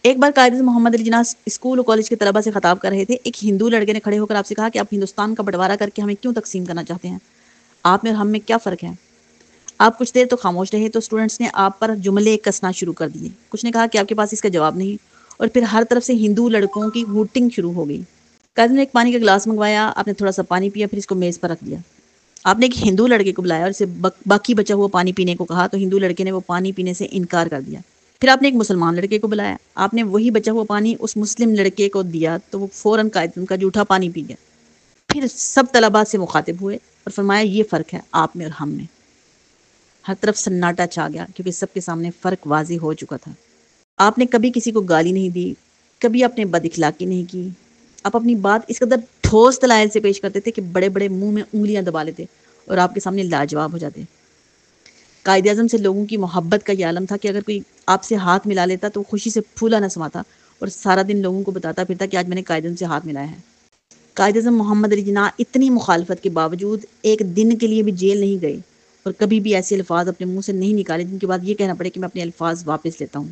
ایک بار قائد اعظم محمد علی جناح اسکول اور کالج کے طلبہ سے خطاب کر رہے تھے. ایک ہندو لڑکے نے کھڑے ہو کر آپ سے کہا کہ آپ ہندوستان کا بٹوارا کر کے ہمیں کیوں تقسیم کرنا چاہتے ہیں؟ آپ میں اور ہم میں کیا فرق ہے؟ آپ کچھ دیر تو خاموش رہے تو اسٹوڈنٹس نے آپ پر جملے کسنا شروع کر دیے. کچھ نے کہا کہ آپ کے پاس اس کا جواب نہیں، اور پھر ہر طرف سے ہندو لڑکوں کی ہوٹنگ شروع ہو گئی. قائد نے ایک پانی کا گلاس منگوایا، آپ نے تھوڑا سا پانی پیا، پھر اس کو میز پر رکھ دیا. آپ نے ایک ہندو لڑکے کو بلایا اور اسے باقی بچا ہوا پانی پینے کو کہا، تو ہندو لڑکے نے وہ پانی پینے سے انکار کر دیا. پھر آپ نے ایک مسلمان لڑکے کو بلایا، آپ نے وہی بچا ہوا پانی اس مسلم لڑکے کو دیا تو وہ فوراً قائد کا جھوٹا پانی پی گیا. پھر سب طلباء سے مخاطب ہوئے اور فرمایا یہ فرق ہے آپ میں اور ہم میں. ہر طرف سناٹا چھا گیا کیونکہ سب کے سامنے فرق واضح ہو چکا تھا. آپ نے کبھی کسی کو گالی نہیں دی، کبھی آپ نے بد اخلاقی نہیں کی. آپ اپنی بات اس قدر ٹھوس دلائل سے پیش کرتے تھے کہ بڑے بڑے منہ میں انگلیاں دبا لیتے اور آپ کے سامنے لاجواب ہو جاتے. قائد اعظم سے لوگوں کی محبت کا یہ عالم تھا کہ اگر کوئی آپ سے ہاتھ ملا لیتا تو وہ خوشی سے پھولا نہ سماتا اور سارا دن لوگوں کو بتاتا پھرتا کہ آج میں نے قائد اعظم سے ہاتھ ملایا ہے. قائد اعظم محمد علی جناح اتنی مخالفت کے باوجود ایک دن کے لیے بھی جیل نہیں گئے اور کبھی بھی ایسے الفاظ اپنے منہ سے نہیں نکالے جن کے بعد یہ کہنا پڑے کہ میں اپنے الفاظ واپس لیتا ہوں.